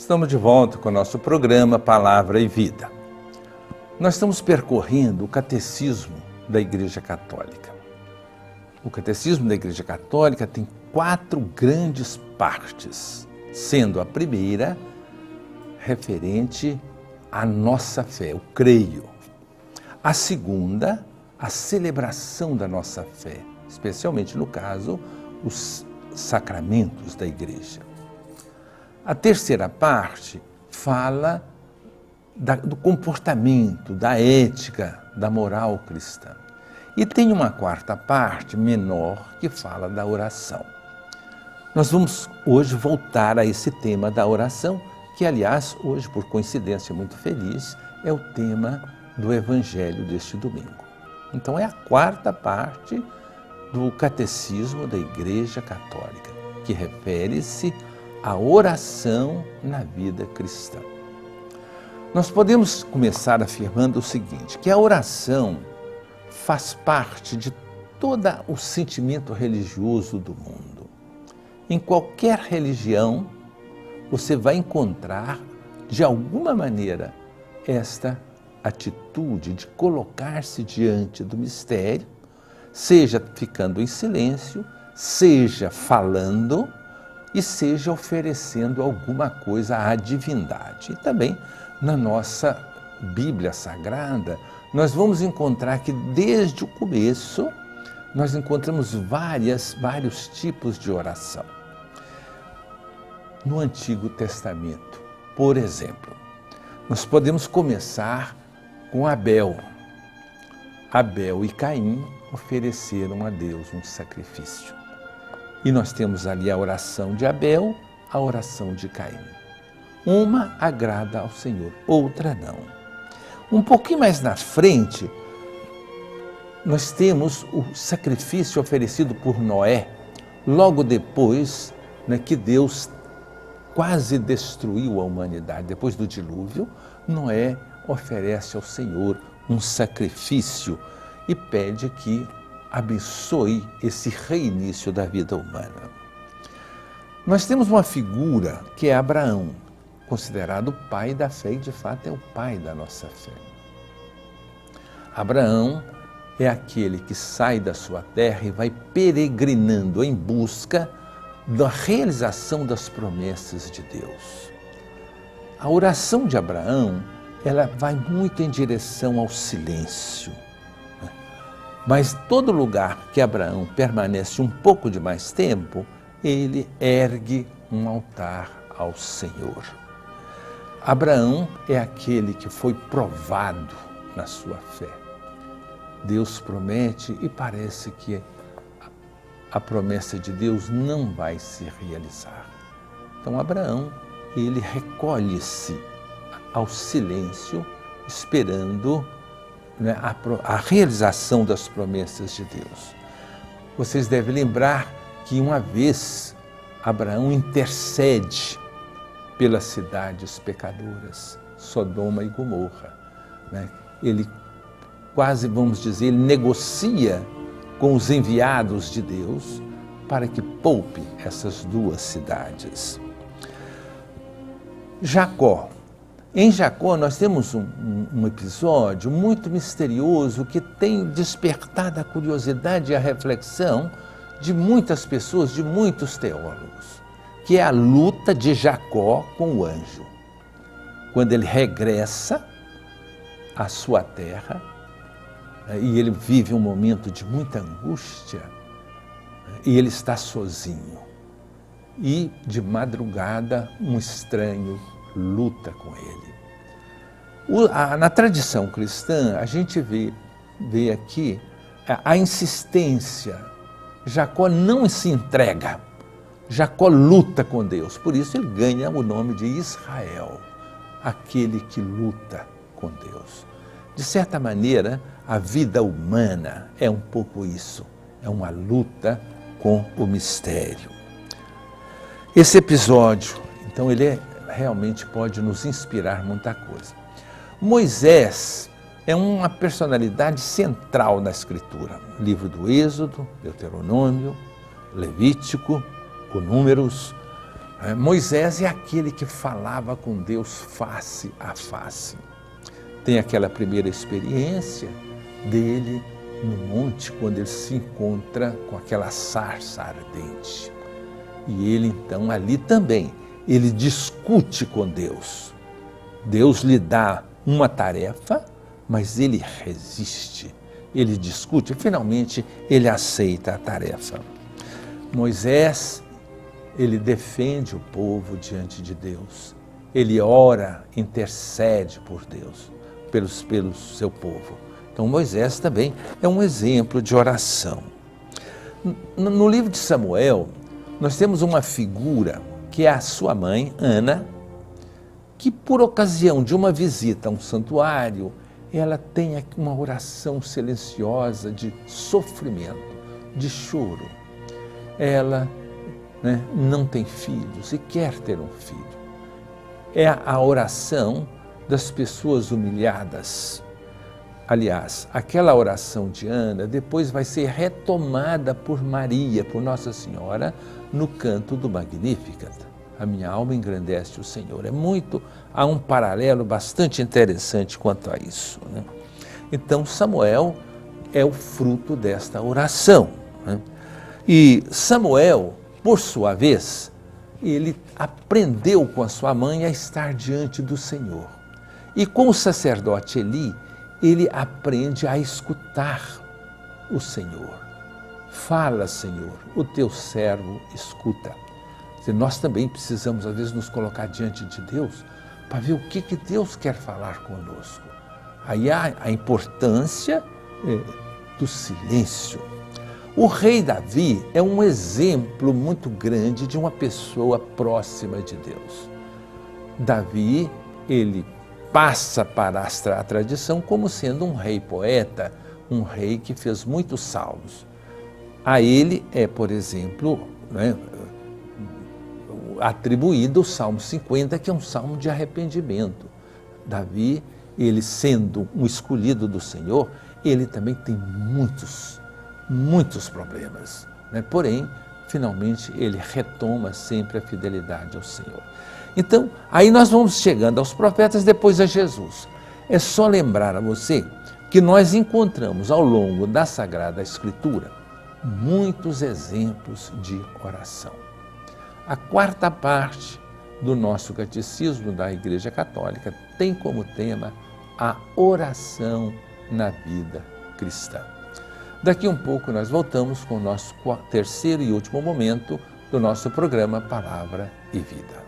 Estamos de volta com o nosso programa Palavra e Vida. Nós estamos percorrendo o Catecismo da Igreja Católica. O Catecismo da Igreja Católica tem 4 grandes partes, sendo a primeira referente à nossa fé, eu creio. A segunda, a celebração da nossa fé, especialmente no caso, os sacramentos da Igreja. A terceira parte fala do comportamento, da ética, da moral cristã. E tem uma quarta parte, menor, que fala da oração. Nós vamos hoje voltar a esse tema da oração, que, aliás, hoje, por coincidência muito feliz, é o tema do Evangelho deste domingo. Então, é a quarta parte do Catecismo da Igreja Católica, que refere-se à oração na vida cristã. Nós podemos começar afirmando o seguinte, que a oração faz parte de todo o sentimento religioso do mundo. Em qualquer religião, você vai encontrar, de alguma maneira, esta atitude de colocar-se diante do mistério, seja ficando em silêncio, seja falando e seja oferecendo alguma coisa à divindade. E também, na nossa Bíblia Sagrada, nós vamos encontrar que desde o começo nós encontramos vários tipos de oração. No Antigo Testamento, por exemplo, nós podemos começar com Abel. Abel e Caim ofereceram a Deus um sacrifício. E nós temos ali a oração de Abel, a oração de Caim. Uma agrada ao Senhor, outra não. Um pouquinho mais na frente, nós temos o sacrifício oferecido por Noé, logo depois, que Deus quase destruiu a humanidade. Depois do dilúvio, Noé oferece ao Senhor um sacrifício e pede que abençoe esse reinício da vida humana. Nós temos uma figura que é Abraão, considerado o pai da fé e, de fato, é o pai da nossa fé. Abraão é aquele que sai da sua terra e vai peregrinando em busca da realização das promessas de Deus. A oração de Abraão, ela vai muito em direção ao silêncio. Mas todo lugar que Abraão permanece um pouco de mais tempo, ele ergue um altar ao Senhor. Abraão é aquele que foi provado na sua fé. Deus promete e parece que a promessa de Deus não vai se realizar. Então Abraão, ele recolhe-se ao silêncio, esperando a realização das promessas de Deus. Vocês devem lembrar que uma vez Abraão intercede pelas cidades pecadoras, Sodoma e Gomorra. Ele quase, vamos dizer, ele negocia com os enviados de Deus para que poupe essas 2 cidades. Jacó. Em Jacó nós temos um episódio muito misterioso que tem despertado a curiosidade e a reflexão de muitas pessoas, de muitos teólogos, que é a luta de Jacó com o anjo. Quando ele regressa à sua terra, e ele vive um momento de muita angústia, e ele está sozinho. E de madrugada um estranho luta com ele. Na tradição cristã, a gente vê aqui a insistência. Jacó não se entrega, Jacó luta com Deus, por isso ele ganha o nome de Israel, aquele que luta com Deus. De certa maneira, a vida humana é um pouco isso, é uma luta com o mistério. Esse episódio, então, ele realmente pode nos inspirar muita coisa. Moisés é uma personalidade central na Escritura. Livro do Êxodo, Deuteronômio, Levítico, o Números, Moisés é aquele que falava com Deus face a face. Tem aquela primeira experiência dele no monte, quando ele se encontra com aquela sarça ardente. E ele então ali também, ele discute com Deus. Deus lhe dá uma tarefa, mas ele resiste, ele discute e finalmente ele aceita a tarefa. Moisés, ele defende o povo diante de Deus, ele ora, intercede por Deus, pelo seu povo. Então Moisés também é um exemplo de oração. No livro de Samuel, nós temos uma figura que é a sua mãe, Ana, que por ocasião de uma visita a um santuário, ela tem uma oração silenciosa de sofrimento, de choro. Ela não tem filhos e quer ter um filho. É a oração das pessoas humilhadas. Aliás, aquela oração de Ana depois vai ser retomada por Maria, por Nossa Senhora, no canto do Magnificat. A minha alma engrandece o Senhor. Há um paralelo bastante interessante quanto a isso. Então, Samuel é o fruto desta oração. E Samuel, por sua vez, ele aprendeu com a sua mãe a estar diante do Senhor. E com o sacerdote Eli, ele aprende a escutar o Senhor. Fala, Senhor, o teu servo escuta. Nós também precisamos, às vezes, nos colocar diante de Deus para ver o que Deus quer falar conosco. Aí há a importância do silêncio. O rei Davi é um exemplo muito grande de uma pessoa próxima de Deus. Davi, ele passa para a tradição como sendo um rei poeta, um rei que fez muitos salmos. A ele é, por exemplo, atribuído o Salmo 50, que é um salmo de arrependimento. Davi, ele sendo um escolhido do Senhor, ele também tem muitos problemas. Porém, finalmente, ele retoma sempre a fidelidade ao Senhor. Então, aí nós vamos chegando aos profetas, depois a Jesus. É só lembrar a você que nós encontramos ao longo da Sagrada Escritura muitos exemplos de oração. A quarta parte do nosso catecismo da Igreja Católica tem como tema a oração na vida cristã. Daqui um pouco nós voltamos com o nosso terceiro e último momento do nosso programa Palavra e Vida.